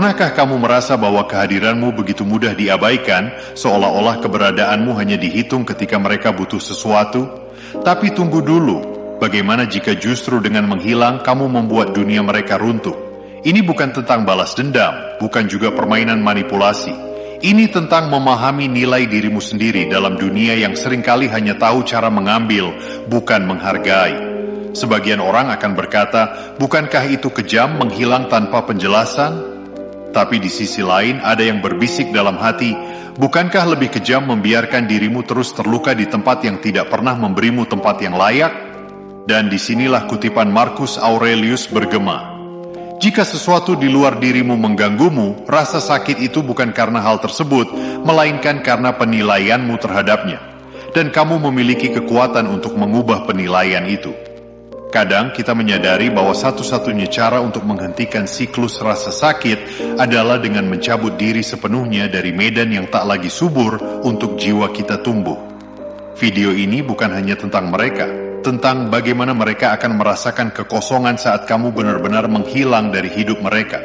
Pernahkah kamu merasa bahwa kehadiranmu begitu mudah diabaikan, seolah-olah keberadaanmu hanya dihitung ketika mereka butuh sesuatu? Tapi tunggu dulu, bagaimana jika justru dengan menghilang kamu membuat dunia mereka runtuh? Ini bukan tentang balas dendam, bukan juga permainan manipulasi. Ini tentang memahami nilai dirimu sendiri dalam dunia yang seringkali hanya tahu cara mengambil, bukan menghargai. Sebagian orang akan berkata, bukankah itu kejam menghilang tanpa penjelasan? Tapi di sisi lain ada yang berbisik dalam hati, bukankah lebih kejam membiarkan dirimu terus terluka di tempat yang tidak pernah memberimu tempat yang layak? Dan disinilah kutipan Marcus Aurelius bergema. Jika sesuatu di luar dirimu mengganggumu, rasa sakit itu bukan karena hal tersebut, melainkan karena penilaianmu terhadapnya. Dan kamu memiliki kekuatan untuk mengubah penilaian itu. Kadang kita menyadari bahwa satu-satunya cara untuk menghentikan siklus rasa sakit adalah dengan mencabut diri sepenuhnya dari medan yang tak lagi subur untuk jiwa kita tumbuh. Video ini bukan hanya tentang mereka, tentang bagaimana mereka akan merasakan kekosongan saat kamu benar-benar menghilang dari hidup mereka.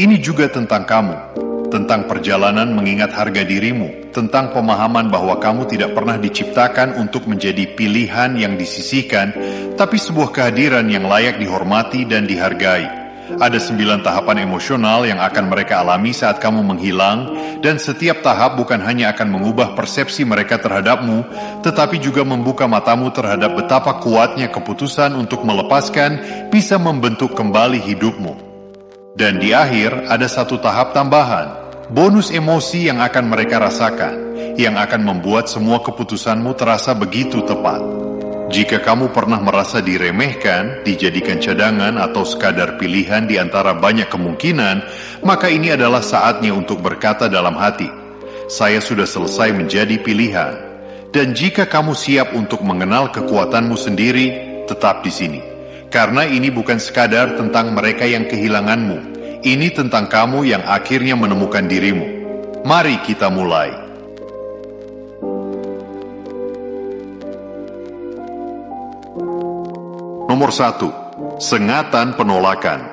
Ini juga tentang kamu, tentang perjalanan mengingat harga dirimu, tentang pemahaman bahwa kamu tidak pernah diciptakan untuk menjadi pilihan yang disisihkan, tapi sebuah kehadiran yang layak dihormati dan dihargai. Ada 9 tahapan emosional yang akan mereka alami saat kamu menghilang, dan setiap tahap bukan hanya akan mengubah persepsi mereka terhadapmu, tetapi juga membuka matamu terhadap betapa kuatnya keputusan untuk melepaskan bisa membentuk kembali hidupmu. Dan di akhir ada satu tahap tambahan, bonus emosi yang akan mereka rasakan, yang akan membuat semua keputusanmu terasa begitu tepat. Jika kamu pernah merasa diremehkan, dijadikan cadangan atau sekadar pilihan di antara banyak kemungkinan, maka ini adalah saatnya untuk berkata dalam hati, saya sudah selesai menjadi pilihan. Dan jika kamu siap untuk mengenal kekuatanmu sendiri, tetap di sini. Karena ini bukan sekadar tentang mereka yang kehilanganmu, ini tentang kamu yang akhirnya menemukan dirimu. Mari kita mulai. Nomor 1. Sengatan penolakan.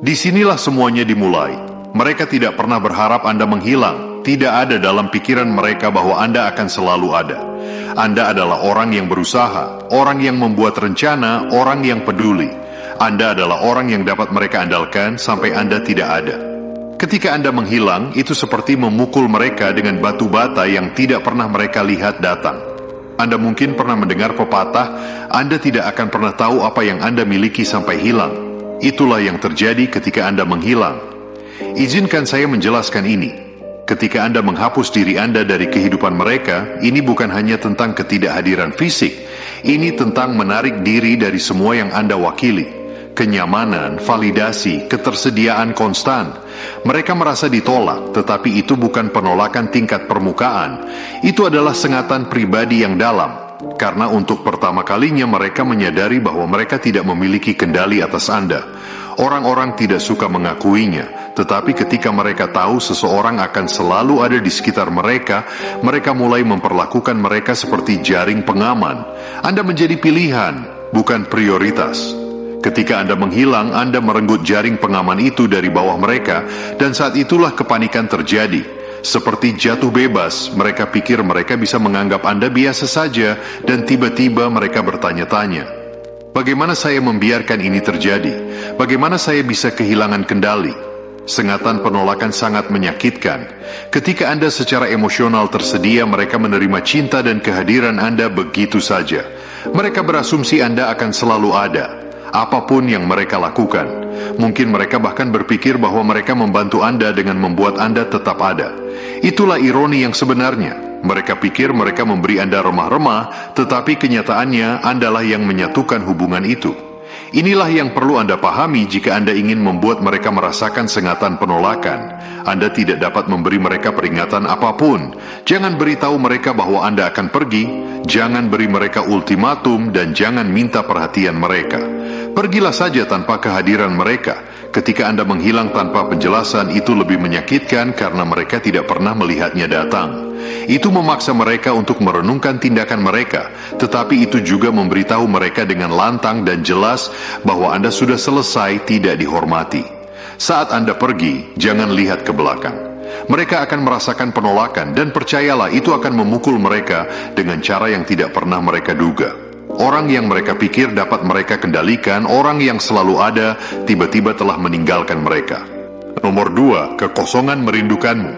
Disinilah semuanya dimulai. Mereka tidak pernah berharap Anda menghilang. Tidak ada dalam pikiran mereka bahwa Anda akan selalu ada. Anda adalah orang yang berusaha, orang yang membuat rencana, orang yang peduli. Anda adalah orang yang dapat mereka andalkan sampai Anda tidak ada. Ketika Anda menghilang, itu seperti memukul mereka dengan batu bata yang tidak pernah mereka lihat datang. Anda mungkin pernah mendengar pepatah, Anda tidak akan pernah tahu apa yang Anda miliki sampai hilang. Itulah yang terjadi ketika Anda menghilang. Izinkan saya menjelaskan ini. Ketika Anda menghapus diri Anda dari kehidupan mereka, ini bukan hanya tentang ketidakhadiran fisik. Ini tentang menarik diri dari semua yang Anda wakili. Kenyamanan, validasi, ketersediaan konstan. Mereka merasa ditolak, tetapi itu bukan penolakan tingkat permukaan. Itu adalah sengatan pribadi yang dalam. Karena untuk pertama kalinya mereka menyadari bahwa mereka tidak memiliki kendali atas Anda. Orang-orang tidak suka mengakuinya, tetapi ketika mereka tahu seseorang akan selalu ada di sekitar mereka, mereka mulai memperlakukan mereka seperti jaring pengaman. Anda menjadi pilihan, bukan prioritas. Ketika Anda menghilang, Anda merenggut jaring pengaman itu dari bawah mereka, dan saat itulah kepanikan terjadi. Seperti jatuh bebas, mereka pikir mereka bisa menganggap Anda biasa saja, dan tiba-tiba mereka bertanya-tanya, bagaimana saya membiarkan ini terjadi? Bagaimana saya bisa kehilangan kendali? Sengatan penolakan sangat menyakitkan. Ketika Anda secara emosional tersedia, mereka menerima cinta dan kehadiran Anda begitu saja. Mereka berasumsi Anda akan selalu ada, apapun yang mereka lakukan. Mungkin mereka bahkan berpikir bahwa mereka membantu Anda dengan membuat Anda tetap ada. Itulah ironi yang sebenarnya. Mereka pikir mereka memberi Anda remah-remah, tetapi kenyataannya Andalah yang menyatukan hubungan itu. Inilah yang perlu Anda pahami jika Anda ingin membuat mereka merasakan sengatan penolakan. Anda tidak dapat memberi mereka peringatan apapun. Jangan beritahu mereka bahwa Anda akan pergi, jangan beri mereka ultimatum, dan jangan minta perhatian mereka. Pergilah saja tanpa kehadiran mereka. Ketika Anda menghilang tanpa penjelasan, itu lebih menyakitkan karena mereka tidak pernah melihatnya datang. Itu memaksa mereka untuk merenungkan tindakan mereka, tetapi itu juga memberitahu mereka dengan lantang dan jelas bahwa Anda sudah selesai tidak dihormati. Saat Anda pergi, jangan lihat ke belakang. Mereka akan merasakan penolakan dan percayalah itu akan memukul mereka dengan cara yang tidak pernah mereka duga. Orang yang mereka pikir dapat mereka kendalikan, orang yang selalu ada, tiba-tiba telah meninggalkan mereka. Nomor 2, kekosongan merindukanmu.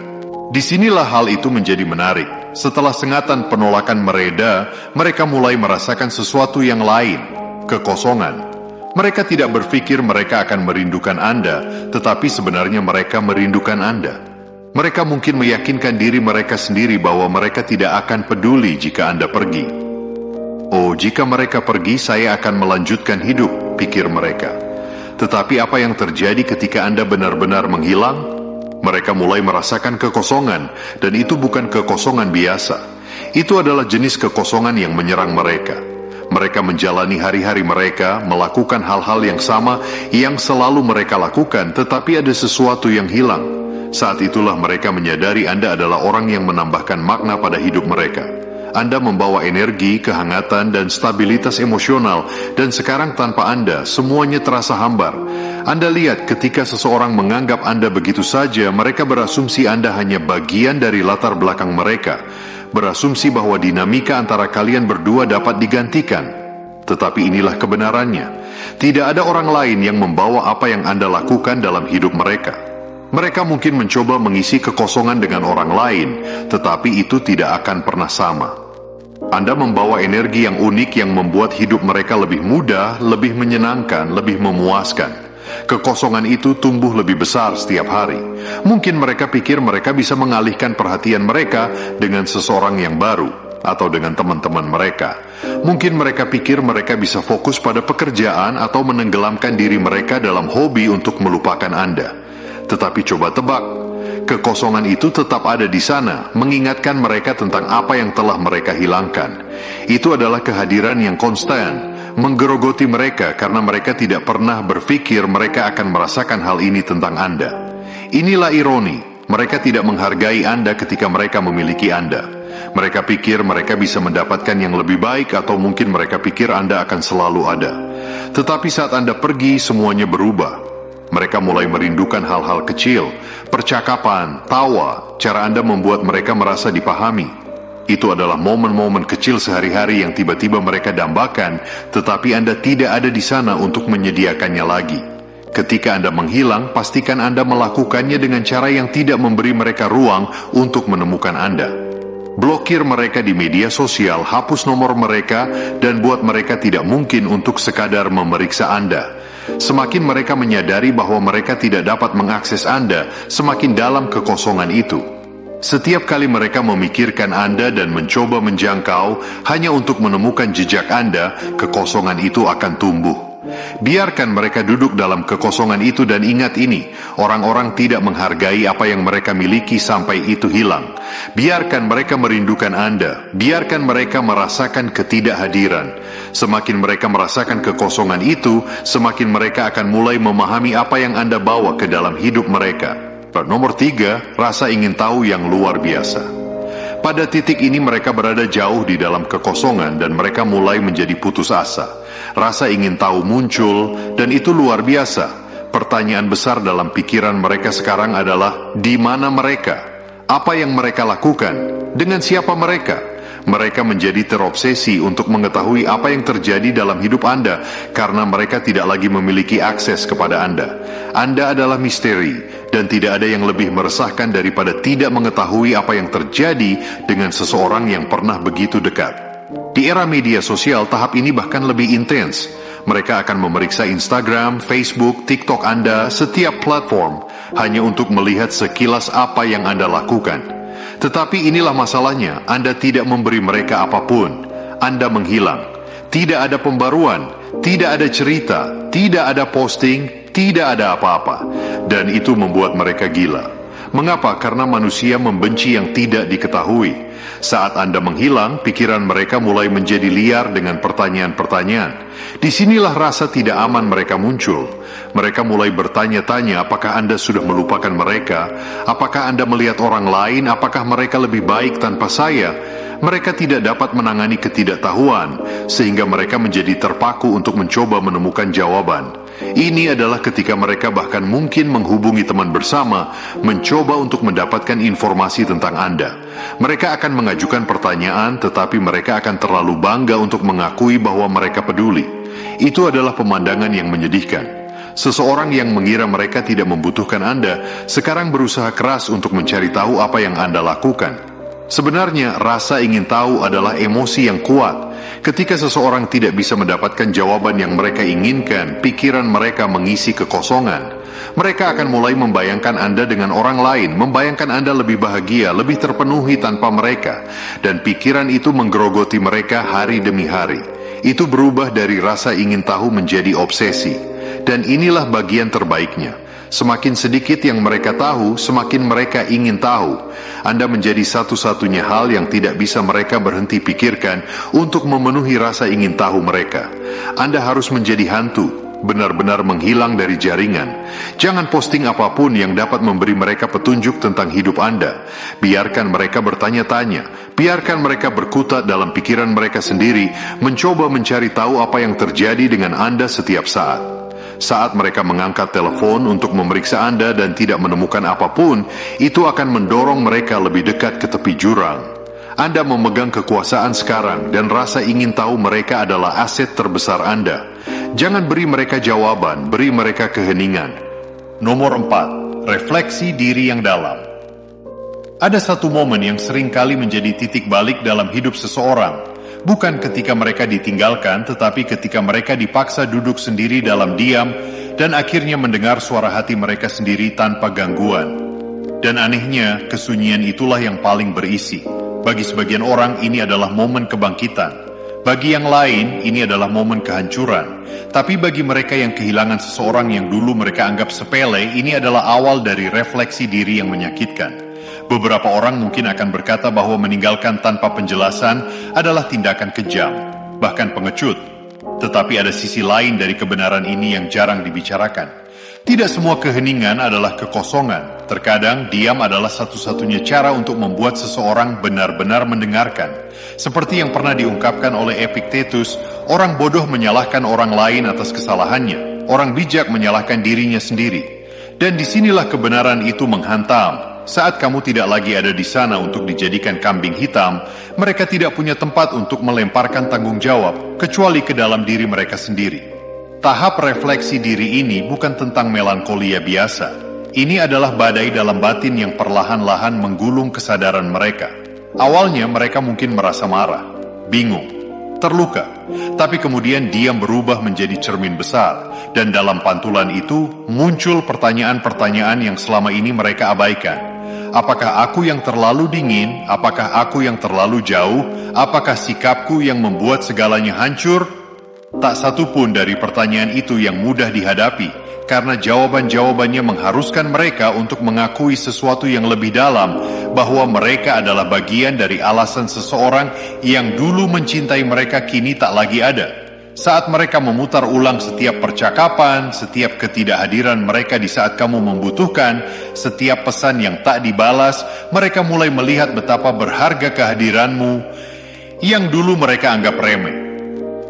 Disinilah hal itu menjadi menarik. Setelah sengatan penolakan mereda, mereka mulai merasakan sesuatu yang lain, kekosongan. Mereka tidak berpikir mereka akan merindukan Anda, tetapi sebenarnya mereka merindukan Anda. Mereka mungkin meyakinkan diri mereka sendiri bahwa mereka tidak akan peduli jika Anda pergi. Oh, jika mereka pergi, saya akan melanjutkan hidup, pikir mereka. Tetapi apa yang terjadi ketika Anda benar-benar menghilang? Mereka mulai merasakan kekosongan, dan itu bukan kekosongan biasa. Itu adalah jenis kekosongan yang menyerang mereka. Mereka menjalani hari-hari mereka, melakukan hal-hal yang sama yang selalu mereka lakukan, tetapi ada sesuatu yang hilang. Saat itulah mereka menyadari Anda adalah orang yang menambahkan makna pada hidup mereka. Anda membawa energi, kehangatan, dan stabilitas emosional, dan sekarang tanpa Anda, semuanya terasa hambar. Anda lihat ketika seseorang menganggap Anda begitu saja, mereka berasumsi Anda hanya bagian dari latar belakang mereka. Berasumsi bahwa dinamika antara kalian berdua dapat digantikan. Tetapi inilah kebenarannya. Tidak ada orang lain yang membawa apa yang Anda lakukan dalam hidup mereka. Mereka mungkin mencoba mengisi kekosongan dengan orang lain, tetapi itu tidak akan pernah sama. Anda membawa energi yang unik yang membuat hidup mereka lebih mudah, lebih menyenangkan, lebih memuaskan. Kekosongan itu tumbuh lebih besar setiap hari. Mungkin mereka pikir mereka bisa mengalihkan perhatian mereka dengan seseorang yang baru, atau dengan teman-teman mereka. Mungkin mereka pikir mereka bisa fokus pada pekerjaan atau menenggelamkan diri mereka dalam hobi untuk melupakan Anda. Tetapi coba tebak, kekosongan itu tetap ada di sana, mengingatkan mereka tentang apa yang telah mereka hilangkan. Itu adalah kehadiran yang konstan, menggerogoti mereka karena mereka tidak pernah berpikir mereka akan merasakan hal ini tentang Anda. Inilah ironi, mereka tidak menghargai Anda ketika mereka memiliki Anda. Mereka pikir mereka bisa mendapatkan yang lebih baik atau mungkin mereka pikir Anda akan selalu ada. Tetapi saat Anda pergi, semuanya berubah. Mereka mulai merindukan hal-hal kecil, percakapan, tawa, cara Anda membuat mereka merasa dipahami. Itu adalah momen-momen kecil sehari-hari yang tiba-tiba mereka dambakan, tetapi Anda tidak ada di sana untuk menyediakannya lagi. Ketika Anda menghilang, pastikan Anda melakukannya dengan cara yang tidak memberi mereka ruang untuk menemukan Anda. Blokir mereka di media sosial, hapus nomor mereka, dan buat mereka tidak mungkin untuk sekadar memeriksa Anda. Semakin mereka menyadari bahwa mereka tidak dapat mengakses Anda, semakin dalam kekosongan itu. Setiap kali mereka memikirkan Anda dan mencoba menjangkau hanya untuk menemukan jejak Anda, kekosongan itu akan tumbuh. Biarkan mereka duduk dalam kekosongan itu dan ingat ini, orang-orang tidak menghargai apa yang mereka miliki sampai itu hilang. Biarkan mereka merindukan Anda, biarkan mereka merasakan ketidakhadiran. Semakin mereka merasakan kekosongan itu, semakin mereka akan mulai memahami apa yang Anda bawa ke dalam hidup mereka. Nomor 3, rasa ingin tahu yang luar biasa. Pada titik ini mereka berada jauh di dalam kekosongan dan mereka mulai menjadi putus asa. Rasa ingin tahu muncul dan itu luar biasa. Pertanyaan besar dalam pikiran mereka sekarang adalah, di mana mereka? Apa yang mereka lakukan? Dengan siapa mereka? Mereka menjadi terobsesi untuk mengetahui apa yang terjadi dalam hidup Anda karena mereka tidak lagi memiliki akses kepada Anda. Anda adalah misteri dan tidak ada yang lebih meresahkan daripada tidak mengetahui apa yang terjadi dengan seseorang yang pernah begitu dekat. Di era media sosial, tahap ini bahkan lebih intens. Mereka akan memeriksa Instagram, Facebook, TikTok Anda, setiap platform, hanya untuk melihat sekilas apa yang Anda lakukan. Tetapi inilah masalahnya, Anda tidak memberi mereka apapun. Anda menghilang. Tidak ada pembaruan, tidak ada cerita, tidak ada posting, tidak ada apa-apa. Dan itu membuat mereka gila. Mengapa? Karena manusia membenci yang tidak diketahui. Saat Anda menghilang, pikiran mereka mulai menjadi liar dengan pertanyaan-pertanyaan. Disinilah rasa tidak aman mereka muncul. Mereka mulai bertanya-tanya apakah Anda sudah melupakan mereka, apakah Anda melihat orang lain, apakah mereka lebih baik tanpa saya. Mereka tidak dapat menangani ketidaktahuan, sehingga mereka menjadi terpaku untuk mencoba menemukan jawaban. Ini adalah ketika mereka bahkan mungkin menghubungi teman bersama, mencoba untuk mendapatkan informasi tentang Anda. Mereka akan mengajukan pertanyaan, tetapi mereka akan terlalu bangga untuk mengakui bahwa mereka peduli. Itu adalah pemandangan yang menyedihkan. Seseorang yang mengira mereka tidak membutuhkan Anda, sekarang berusaha keras untuk mencari tahu apa yang Anda lakukan. Sebenarnya, rasa ingin tahu adalah emosi yang kuat. Ketika seseorang tidak bisa mendapatkan jawaban yang mereka inginkan, pikiran mereka mengisi kekosongan. Mereka akan mulai membayangkan Anda dengan orang lain, membayangkan Anda lebih bahagia, lebih terpenuhi tanpa mereka. Dan pikiran itu menggerogoti mereka hari demi hari. Itu berubah dari rasa ingin tahu menjadi obsesi. Dan inilah bagian terbaiknya. Semakin sedikit yang mereka tahu, semakin mereka ingin tahu. Anda menjadi satu-satunya hal yang tidak bisa mereka berhenti pikirkan untuk memenuhi rasa ingin tahu mereka. Anda harus menjadi hantu, benar-benar menghilang dari jaringan. Jangan posting apapun yang dapat memberi mereka petunjuk tentang hidup Anda. Biarkan mereka bertanya-tanya, biarkan mereka berkutat dalam pikiran mereka sendiri, mencoba mencari tahu apa yang terjadi dengan Anda setiap saat. Saat mereka mengangkat telepon untuk memeriksa Anda dan tidak menemukan apapun, itu akan mendorong mereka lebih dekat ke tepi jurang. Anda memegang kekuasaan sekarang dan rasa ingin tahu mereka adalah aset terbesar Anda. Jangan beri mereka jawaban, beri mereka keheningan. Nomor 4, refleksi diri yang dalam. Ada satu momen yang sering kali menjadi titik balik dalam hidup seseorang. Bukan ketika mereka ditinggalkan, tetapi ketika mereka dipaksa duduk sendiri dalam diam dan akhirnya mendengar suara hati mereka sendiri tanpa gangguan. Dan anehnya, kesunyian itulah yang paling berisi. Bagi sebagian orang, ini adalah momen kebangkitan. Bagi yang lain, ini adalah momen kehancuran. Tapi bagi mereka yang kehilangan seseorang yang dulu mereka anggap sepele, ini adalah awal dari refleksi diri yang menyakitkan. Beberapa orang mungkin akan berkata bahwa meninggalkan tanpa penjelasan adalah tindakan kejam, bahkan pengecut. Tetapi ada sisi lain dari kebenaran ini yang jarang dibicarakan. Tidak semua keheningan adalah kekosongan. Terkadang diam adalah satu-satunya cara untuk membuat seseorang benar-benar mendengarkan. Seperti yang pernah diungkapkan oleh Epictetus, orang bodoh menyalahkan orang lain atas kesalahannya. Orang bijak menyalahkan dirinya sendiri. Dan disinilah kebenaran itu menghantam. Saat kamu tidak lagi ada di sana untuk dijadikan kambing hitam, mereka tidak punya tempat untuk melemparkan tanggung jawab, kecuali ke dalam diri mereka sendiri. Tahap refleksi diri ini bukan tentang melankolia biasa. Ini adalah badai dalam batin yang perlahan-lahan menggulung kesadaran mereka. Awalnya mereka mungkin merasa marah, bingung, terluka. Tapi kemudian diam berubah menjadi cermin besar. Dan dalam pantulan itu muncul pertanyaan-pertanyaan yang selama ini mereka abaikan. Apakah aku yang terlalu dingin? Apakah aku yang terlalu jauh? Apakah sikapku yang membuat segalanya hancur? Tak satu pun dari pertanyaan itu yang mudah dihadapi, karena jawaban-jawabannya mengharuskan mereka untuk mengakui sesuatu yang lebih dalam, bahwa mereka adalah bagian dari alasan seseorang yang dulu mencintai mereka kini tak lagi ada. Saat mereka memutar ulang setiap percakapan, setiap ketidakhadiran mereka di saat kamu membutuhkan, setiap pesan yang tak dibalas, mereka mulai melihat betapa berharga kehadiranmu yang dulu mereka anggap remeh.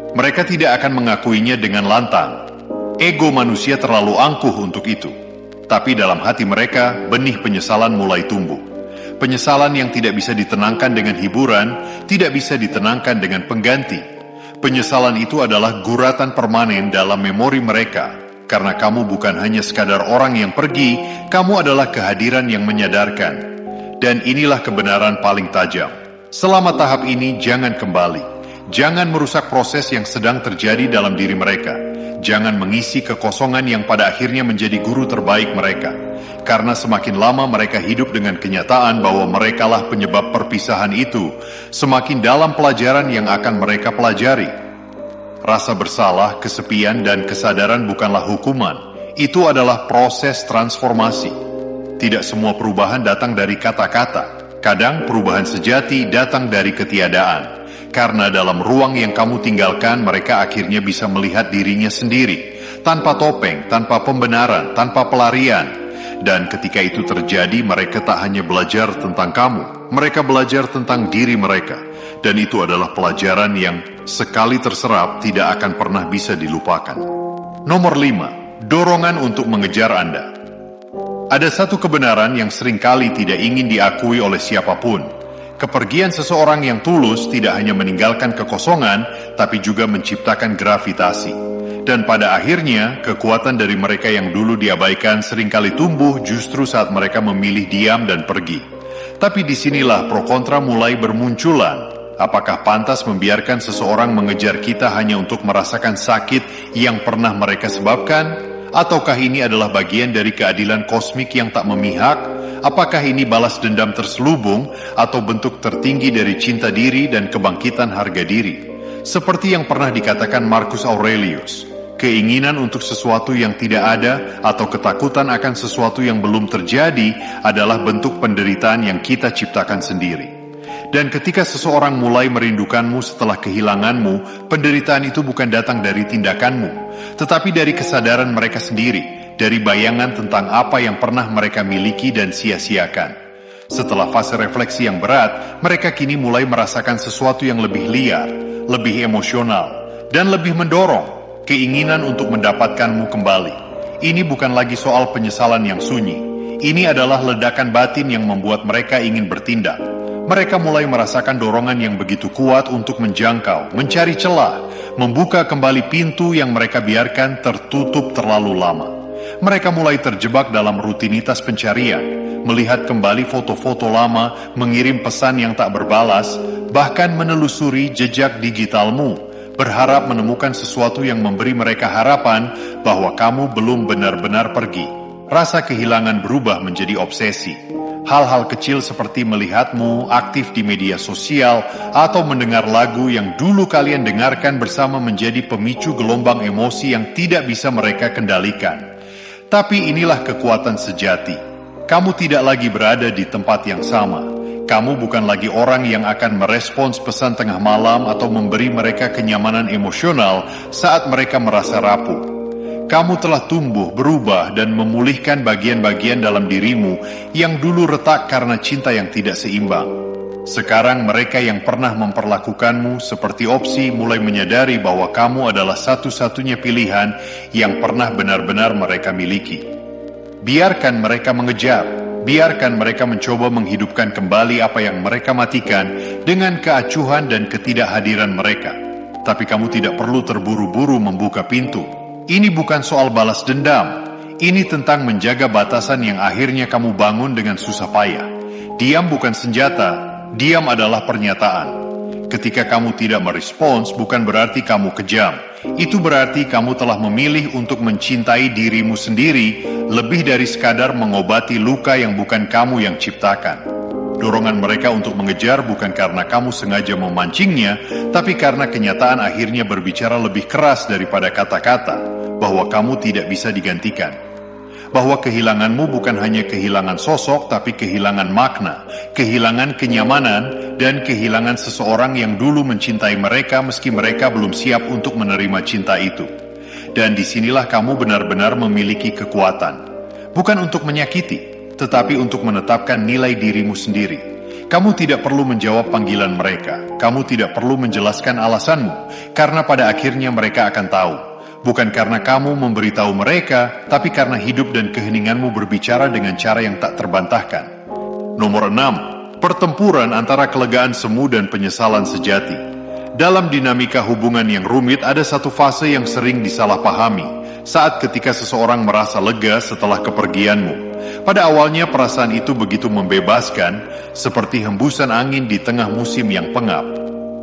Mereka tidak akan mengakuinya dengan lantang. Ego manusia terlalu angkuh untuk itu. Tapi dalam hati mereka, benih penyesalan mulai tumbuh. Penyesalan yang tidak bisa ditenangkan dengan hiburan, tidak bisa ditenangkan dengan pengganti. Penyesalan itu adalah guratan permanen dalam memori mereka. Karena kamu bukan hanya sekadar orang yang pergi, kamu adalah kehadiran yang menyadarkan. Dan inilah kebenaran paling tajam. Selama tahap ini, jangan kembali. Jangan merusak proses yang sedang terjadi dalam diri mereka. Jangan mengisi kekosongan yang pada akhirnya menjadi guru terbaik mereka. Karena semakin lama mereka hidup dengan kenyataan bahwa merekalah penyebab perpisahan itu, semakin dalam pelajaran yang akan mereka pelajari. Rasa bersalah, kesepian, dan kesadaran bukanlah hukuman. Itu adalah proses transformasi. Tidak semua perubahan datang dari kata-kata. Kadang perubahan sejati datang dari ketiadaan. Karena dalam ruang yang kamu tinggalkan, mereka akhirnya bisa melihat dirinya sendiri. Tanpa topeng, tanpa pembenaran, tanpa pelarian. Dan ketika itu terjadi, mereka tak hanya belajar tentang kamu. Mereka belajar tentang diri mereka. Dan itu adalah pelajaran yang sekali terserap tidak akan pernah bisa dilupakan. Nomor 5. Dorongan untuk mengejar Anda. Ada satu kebenaran yang seringkali tidak ingin diakui oleh siapapun. Kepergian seseorang yang tulus tidak hanya meninggalkan kekosongan, tapi juga menciptakan gravitasi. Dan pada akhirnya, kekuatan dari mereka yang dulu diabaikan seringkali tumbuh justru saat mereka memilih diam dan pergi. Tapi disinilah pro kontra mulai bermunculan. Apakah pantas membiarkan seseorang mengejar kita hanya untuk merasakan sakit yang pernah mereka sebabkan? Ataukah ini adalah bagian dari keadilan kosmik yang tak memihak? Apakah ini balas dendam terselubung atau bentuk tertinggi dari cinta diri dan kebangkitan harga diri? Seperti yang pernah dikatakan Marcus Aurelius, keinginan untuk sesuatu yang tidak ada atau ketakutan akan sesuatu yang belum terjadi adalah bentuk penderitaan yang kita ciptakan sendiri. Dan ketika seseorang mulai merindukanmu setelah kehilanganmu, penderitaan itu bukan datang dari tindakanmu, tetapi dari kesadaran mereka sendiri, dari bayangan tentang apa yang pernah mereka miliki dan sia-siakan. Setelah fase refleksi yang berat, mereka kini mulai merasakan sesuatu yang lebih liar, lebih emosional, dan lebih mendorong keinginan untuk mendapatkanmu kembali. Ini bukan lagi soal penyesalan yang sunyi. Ini adalah ledakan batin yang membuat mereka ingin bertindak. Mereka mulai merasakan dorongan yang begitu kuat untuk menjangkau, mencari celah, membuka kembali pintu yang mereka biarkan tertutup terlalu lama. Mereka mulai terjebak dalam rutinitas pencarian, melihat kembali foto-foto lama, mengirim pesan yang tak berbalas, bahkan menelusuri jejak digitalmu, berharap menemukan sesuatu yang memberi mereka harapan bahwa kamu belum benar-benar pergi. Rasa kehilangan berubah menjadi obsesi. Hal-hal kecil seperti melihatmu aktif di media sosial atau mendengar lagu yang dulu kalian dengarkan bersama menjadi pemicu gelombang emosi yang tidak bisa mereka kendalikan. Tapi inilah kekuatan sejati. Kamu tidak lagi berada di tempat yang sama. Kamu bukan lagi orang yang akan merespons pesan tengah malam atau memberi mereka kenyamanan emosional saat mereka merasa rapuh. Kamu telah tumbuh, berubah, dan memulihkan bagian-bagian dalam dirimu yang dulu retak karena cinta yang tidak seimbang. Sekarang mereka yang pernah memperlakukanmu seperti opsi mulai menyadari bahwa kamu adalah satu-satunya pilihan yang pernah benar-benar mereka miliki. Biarkan mereka mengejar, biarkan mereka mencoba menghidupkan kembali apa yang mereka matikan dengan keacuhan dan ketidakhadiran mereka. Tapi kamu tidak perlu terburu-buru membuka pintu. Ini bukan soal balas dendam. Ini tentang menjaga batasan yang akhirnya kamu bangun dengan susah payah. Diam bukan senjata, diam adalah pernyataan. Ketika kamu tidak merespons, bukan berarti kamu kejam. Itu berarti kamu telah memilih untuk mencintai dirimu sendiri, lebih dari sekadar mengobati luka yang bukan kamu yang ciptakan. Dorongan mereka untuk mengejar bukan karena kamu sengaja memancingnya, tapi karena kenyataan akhirnya berbicara lebih keras daripada kata-kata, bahwa kamu tidak bisa digantikan. Bahwa kehilanganmu bukan hanya kehilangan sosok, tapi kehilangan makna, kehilangan kenyamanan, dan kehilangan seseorang yang dulu mencintai mereka meski mereka belum siap untuk menerima cinta itu. Dan disinilah kamu benar-benar memiliki kekuatan. Bukan untuk menyakiti, tetapi untuk menetapkan nilai dirimu sendiri. Kamu tidak perlu menjawab panggilan mereka. Kamu tidak perlu menjelaskan alasanmu, karena pada akhirnya mereka akan tahu. Bukan karena kamu memberitahu mereka, tapi karena hidup dan keheninganmu berbicara dengan cara yang tak terbantahkan. Nomor 6. Pertempuran antara kelegaan semu dan penyesalan sejati. Dalam dinamika hubungan yang rumit ada satu fase yang sering disalahpahami, saat ketika seseorang merasa lega setelah kepergianmu. Pada awalnya perasaan itu begitu membebaskan, seperti hembusan angin di tengah musim yang pengap.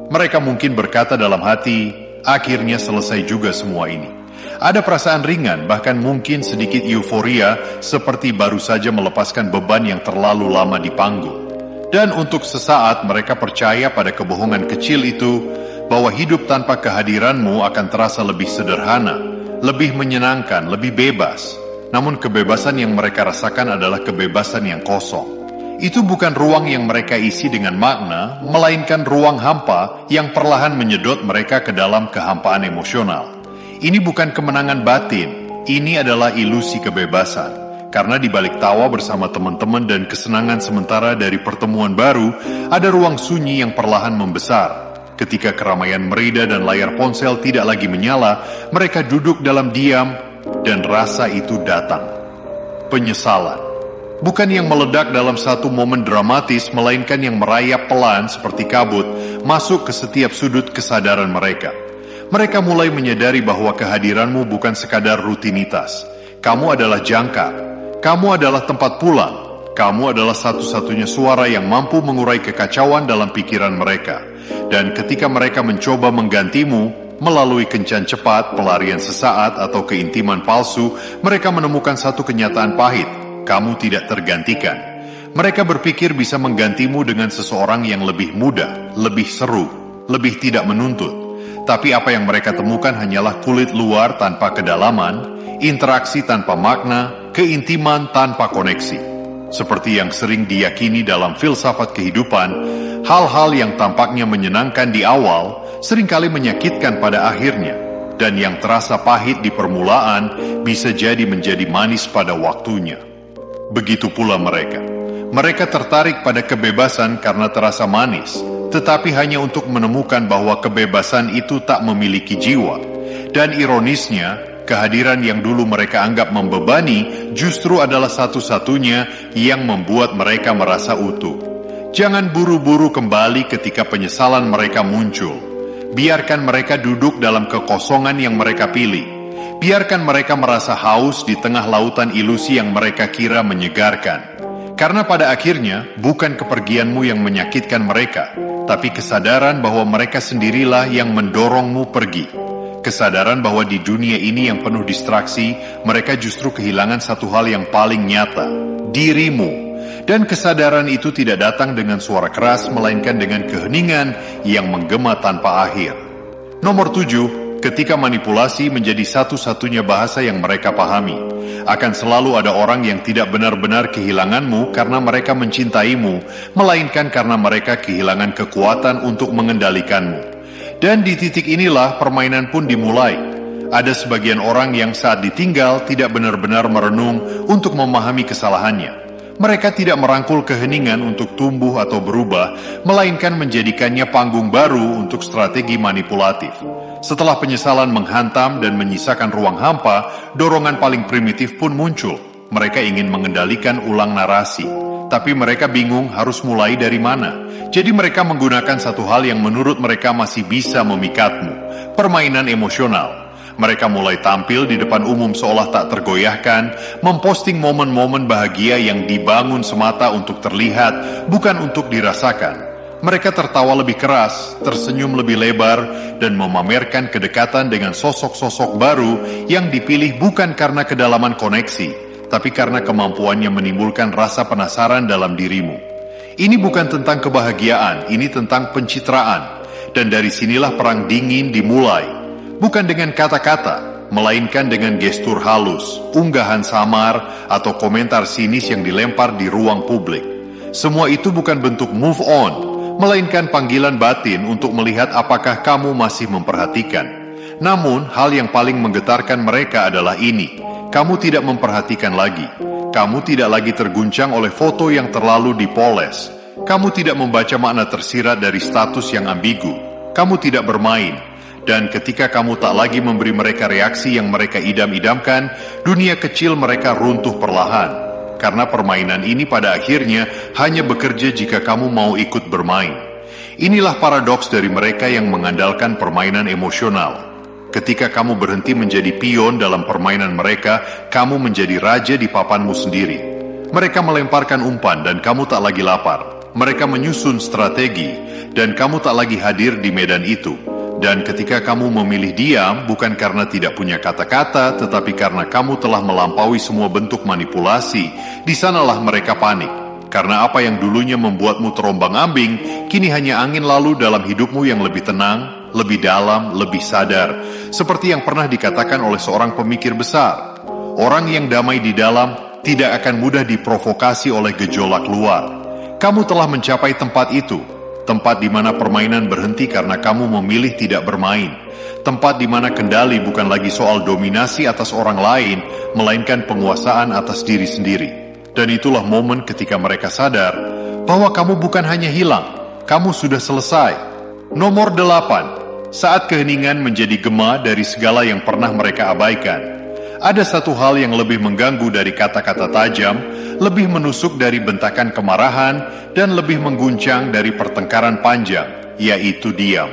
Mereka mungkin berkata dalam hati, akhirnya selesai juga semua ini. Ada perasaan ringan, bahkan mungkin sedikit euforia, seperti baru saja melepaskan beban yang terlalu lama di panggung. Dan untuk sesaat mereka percaya pada kebohongan kecil itu, bahwa hidup tanpa kehadiranmu akan terasa lebih sederhana, lebih menyenangkan, lebih bebas. Namun kebebasan yang mereka rasakan adalah kebebasan yang kosong. Itu bukan ruang yang mereka isi dengan makna, melainkan ruang hampa yang perlahan menyedot mereka ke dalam kehampaan emosional. Ini bukan kemenangan batin, ini adalah ilusi kebebasan. Karena di balik tawa bersama teman-teman dan kesenangan sementara dari pertemuan baru, ada ruang sunyi yang perlahan membesar. Ketika keramaian merida dan layar ponsel tidak lagi menyala, mereka duduk dalam diam, dan rasa itu datang. Penyesalan. Bukan yang meledak dalam satu momen dramatis, melainkan yang merayap pelan seperti kabut masuk ke setiap sudut kesadaran mereka. Mereka mulai menyadari bahwa kehadiranmu bukan sekadar rutinitas. Kamu adalah jangkar. Kamu adalah tempat pulang. Kamu adalah satu-satunya suara yang mampu mengurai kekacauan dalam pikiran mereka. Dan ketika mereka mencoba menggantimu, melalui kencan cepat, pelarian sesaat, atau keintiman palsu, mereka menemukan satu kenyataan pahit. Kamu tidak tergantikan. Mereka berpikir bisa menggantimu dengan seseorang yang lebih muda, lebih seru, lebih tidak menuntut. Tapi apa yang mereka temukan hanyalah kulit luar tanpa kedalaman, interaksi tanpa makna, keintiman tanpa koneksi. Seperti yang sering diyakini dalam filsafat kehidupan, hal-hal yang tampaknya menyenangkan di awal, seringkali menyakitkan pada akhirnya. Dan yang terasa pahit di permulaan, bisa jadi menjadi manis pada waktunya. Begitu pula mereka. Mereka tertarik pada kebebasan karena terasa manis, tetapi hanya untuk menemukan bahwa kebebasan itu tak memiliki jiwa. Dan ironisnya, kehadiran yang dulu mereka anggap membebani justru adalah satu-satunya yang membuat mereka merasa utuh. Jangan buru-buru kembali ketika penyesalan mereka muncul. Biarkan mereka duduk dalam kekosongan yang mereka pilih. Biarkan mereka merasa haus di tengah lautan ilusi yang mereka kira menyegarkan. Karena pada akhirnya, bukan kepergianmu yang menyakitkan mereka, tapi kesadaran bahwa mereka sendirilah yang mendorongmu pergi. Kesadaran bahwa di dunia ini yang penuh distraksi, mereka justru kehilangan satu hal yang paling nyata, dirimu. Dan kesadaran itu tidak datang dengan suara keras, melainkan dengan keheningan yang menggema tanpa akhir. Nomor 7. Ketika manipulasi menjadi satu-satunya bahasa yang mereka pahami, akan selalu ada orang yang tidak benar-benar kehilanganmu karena mereka mencintaimu, melainkan karena mereka kehilangan kekuatan untuk mengendalikanmu. Dan di titik inilah permainan pun dimulai. Ada sebagian orang yang saat ditinggal tidak benar-benar merenung untuk memahami kesalahannya. Mereka tidak merangkul keheningan untuk tumbuh atau berubah, melainkan menjadikannya panggung baru untuk strategi manipulatif. Setelah penyesalan menghantam dan menyisakan ruang hampa, dorongan paling primitif pun muncul. Mereka ingin mengendalikan ulang narasi, tapi mereka bingung harus mulai dari mana. Jadi mereka menggunakan satu hal yang menurut mereka masih bisa memikatmu, permainan emosional. Mereka mulai tampil di depan umum seolah tak tergoyahkan, memposting momen-momen bahagia yang dibangun semata untuk terlihat, bukan untuk dirasakan. Mereka tertawa lebih keras, tersenyum lebih lebar, dan memamerkan kedekatan dengan sosok-sosok baru yang dipilih bukan karena kedalaman koneksi, tapi karena kemampuannya menimbulkan rasa penasaran dalam dirimu. Ini bukan tentang kebahagiaan, ini tentang pencitraan. Dan dari sinilah perang dingin dimulai. Bukan dengan kata-kata, melainkan dengan gestur halus, unggahan samar, atau komentar sinis yang dilempar di ruang publik. Semua itu bukan bentuk move on, melainkan panggilan batin untuk melihat apakah kamu masih memperhatikan. Namun, hal yang paling menggetarkan mereka adalah ini. Kamu tidak memperhatikan lagi. Kamu tidak lagi terguncang oleh foto yang terlalu dipoles. Kamu tidak membaca makna tersirat dari status yang ambigu. Kamu tidak bermain. Dan ketika kamu tak lagi memberi mereka reaksi yang mereka idam-idamkan, dunia kecil mereka runtuh perlahan. Karena permainan ini pada akhirnya hanya bekerja jika kamu mau ikut bermain. Inilah paradoks dari mereka yang mengandalkan permainan emosional. Ketika kamu berhenti menjadi pion dalam permainan mereka, kamu menjadi raja di papanmu sendiri. Mereka melemparkan umpan dan kamu tak lagi lapar. Mereka menyusun strategi dan kamu tak lagi hadir di medan itu. Dan ketika kamu memilih diam, bukan karena tidak punya kata-kata, tetapi karena kamu telah melampaui semua bentuk manipulasi, di sanalah mereka panik. Karena apa yang dulunya membuatmu terombang-ambing, kini hanya angin lalu dalam hidupmu yang lebih tenang, lebih dalam, lebih sadar. Seperti yang pernah dikatakan oleh seorang pemikir besar, orang yang damai di dalam tidak akan mudah diprovokasi oleh gejolak luar. Kamu telah mencapai tempat itu. Tempat di mana permainan berhenti karena kamu memilih tidak bermain. Tempat di mana kendali bukan lagi soal dominasi atas orang lain, melainkan penguasaan atas diri sendiri. Dan itulah momen ketika mereka sadar bahwa kamu bukan hanya hilang, kamu sudah selesai. Nomor 8. Saat keheningan menjadi gema dari segala yang pernah mereka abaikan. Ada satu hal yang lebih mengganggu dari kata-kata tajam, lebih menusuk dari bentakan kemarahan, dan lebih mengguncang dari pertengkaran panjang, yaitu diam.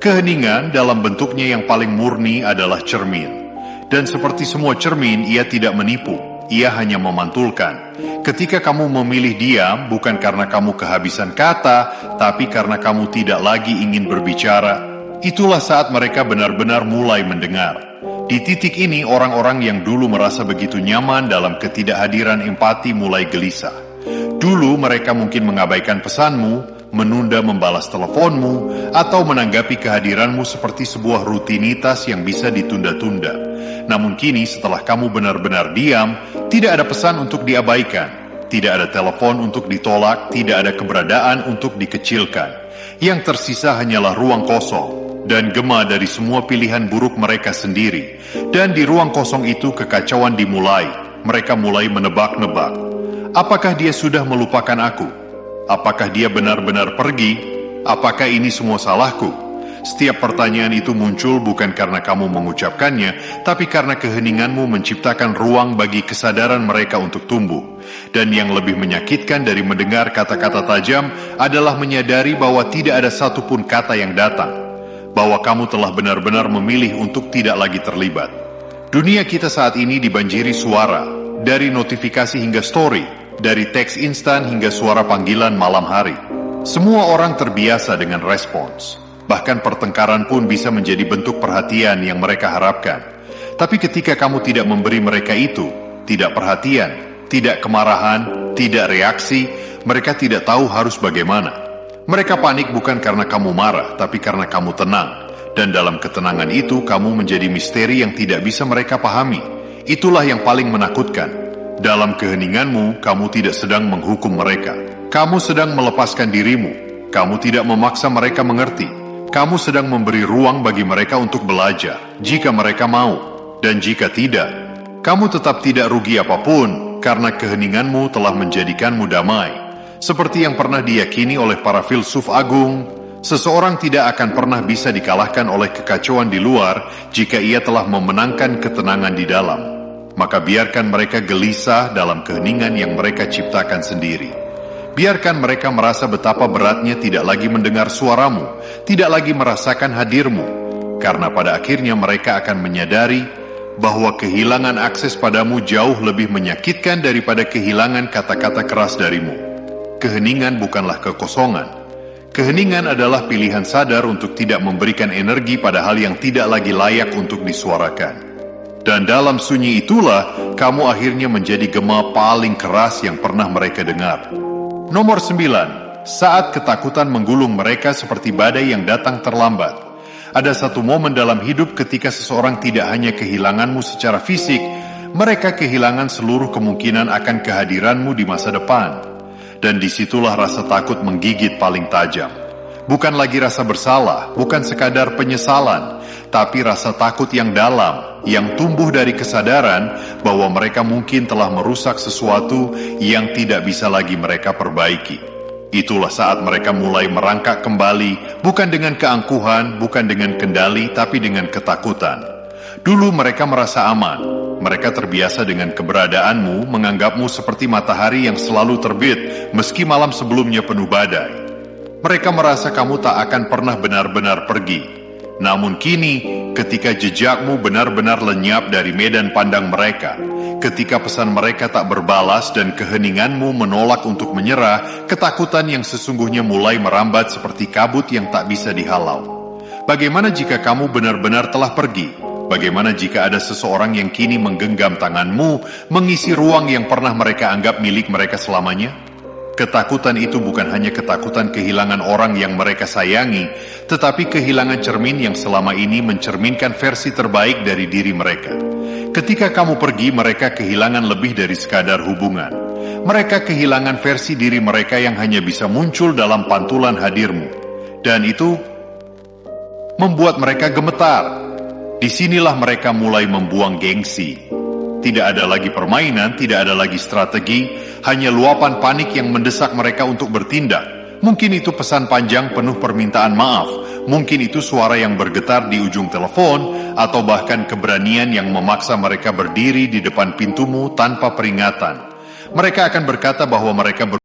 Keheningan dalam bentuknya yang paling murni adalah cermin. Dan seperti semua cermin, ia tidak menipu, ia hanya memantulkan. Ketika kamu memilih diam, bukan karena kamu kehabisan kata, tapi karena kamu tidak lagi ingin berbicara, itulah saat mereka benar-benar mulai mendengar. Di titik ini, orang-orang yang dulu merasa begitu nyaman dalam ketidakhadiran empati mulai gelisah. Dulu mereka mungkin mengabaikan pesanmu, menunda membalas teleponmu, atau menanggapi kehadiranmu seperti sebuah rutinitas yang bisa ditunda-tunda. Namun kini setelah kamu benar-benar diam, tidak ada pesan untuk diabaikan, tidak ada telepon untuk ditolak, tidak ada keberadaan untuk dikecilkan. Yang tersisa hanyalah ruang kosong dan gema dari semua pilihan buruk mereka sendiri. Dan di ruang kosong itu kekacauan dimulai. Mereka mulai menebak-nebak. Apakah dia sudah melupakan aku? Apakah dia benar-benar pergi? Apakah ini semua salahku? Setiap pertanyaan itu muncul bukan karena kamu mengucapkannya, tapi karena keheninganmu menciptakan ruang bagi kesadaran mereka untuk tumbuh. Dan yang lebih menyakitkan dari mendengar kata-kata tajam adalah menyadari bahwa tidak ada satupun kata yang datang. Bahwa kamu telah benar-benar memilih untuk tidak lagi terlibat. Dunia kita saat ini dibanjiri suara, dari notifikasi hingga story, dari teks instan hingga suara panggilan malam hari. Semua orang terbiasa dengan respons. Bahkan pertengkaran pun bisa menjadi bentuk perhatian yang mereka harapkan. Tapi ketika kamu tidak memberi mereka itu, tidak perhatian, tidak kemarahan, tidak reaksi, mereka tidak tahu harus bagaimana. Mereka panik bukan karena kamu marah, tapi karena kamu tenang. Dan dalam ketenangan itu, kamu menjadi misteri yang tidak bisa mereka pahami. Itulah yang paling menakutkan. Dalam keheninganmu, kamu tidak sedang menghukum mereka. Kamu sedang melepaskan dirimu. Kamu tidak memaksa mereka mengerti. Kamu sedang memberi ruang bagi mereka untuk belajar, jika mereka mau. Dan jika tidak, kamu tetap tidak rugi apapun, karena keheninganmu telah menjadikanmu damai. Seperti yang pernah diyakini oleh para filsuf agung, seseorang tidak akan pernah bisa dikalahkan oleh kekacauan di luar jika ia telah memenangkan ketenangan di dalam. Maka biarkan mereka gelisah dalam keheningan yang mereka ciptakan sendiri. Biarkan mereka merasa betapa beratnya tidak lagi mendengar suaramu, tidak lagi merasakan hadirmu, karena pada akhirnya mereka akan menyadari bahwa kehilangan akses padamu jauh lebih menyakitkan daripada kehilangan kata-kata keras darimu. Keheningan bukanlah kekosongan. Keheningan adalah pilihan sadar untuk tidak memberikan energi pada hal yang tidak lagi layak untuk disuarakan. Dan dalam sunyi itulah, kamu akhirnya menjadi gema paling keras yang pernah mereka dengar. Nomor 9, saat ketakutan menggulung mereka seperti badai yang datang terlambat. Ada satu momen dalam hidup ketika seseorang tidak hanya kehilanganmu secara fisik, mereka kehilangan seluruh kemungkinan akan kehadiranmu di masa depan. Dan disitulah rasa takut menggigit paling tajam. Bukan lagi rasa bersalah, bukan sekadar penyesalan, tapi rasa takut yang dalam, yang tumbuh dari kesadaran bahwa mereka mungkin telah merusak sesuatu yang tidak bisa lagi mereka perbaiki. Itulah saat mereka mulai merangkak kembali, bukan dengan keangkuhan, bukan dengan kendali, tapi dengan ketakutan. Dulu mereka merasa aman, mereka terbiasa dengan keberadaanmu, menganggapmu seperti matahari yang selalu terbit, meski malam sebelumnya penuh badai. Mereka merasa kamu tak akan pernah benar-benar pergi. Namun kini, ketika jejakmu benar-benar lenyap dari medan pandang mereka, ketika pesan mereka tak berbalas dan keheninganmu menolak untuk menyerah, ketakutan yang sesungguhnya mulai merambat seperti kabut yang tak bisa dihalau. Bagaimana jika kamu benar-benar telah pergi? Bagaimana jika ada seseorang yang kini menggenggam tanganmu, mengisi ruang yang pernah mereka anggap milik mereka selamanya? Ketakutan itu bukan hanya ketakutan kehilangan orang yang mereka sayangi, tetapi kehilangan cermin yang selama ini mencerminkan versi terbaik dari diri mereka. Ketika kamu pergi, mereka kehilangan lebih dari sekadar hubungan. Mereka kehilangan versi diri mereka yang hanya bisa muncul dalam pantulan hadirmu. Dan itu membuat mereka gemetar. Disinilah mereka mulai membuang gengsi. Tidak ada lagi permainan, tidak ada lagi strategi, hanya luapan panik yang mendesak mereka untuk bertindak. Mungkin itu pesan panjang penuh permintaan maaf, Mungkin itu suara yang bergetar di ujung telepon, atau bahkan keberanian yang memaksa mereka berdiri di depan pintumu tanpa peringatan. Mereka akan berkata bahwa mereka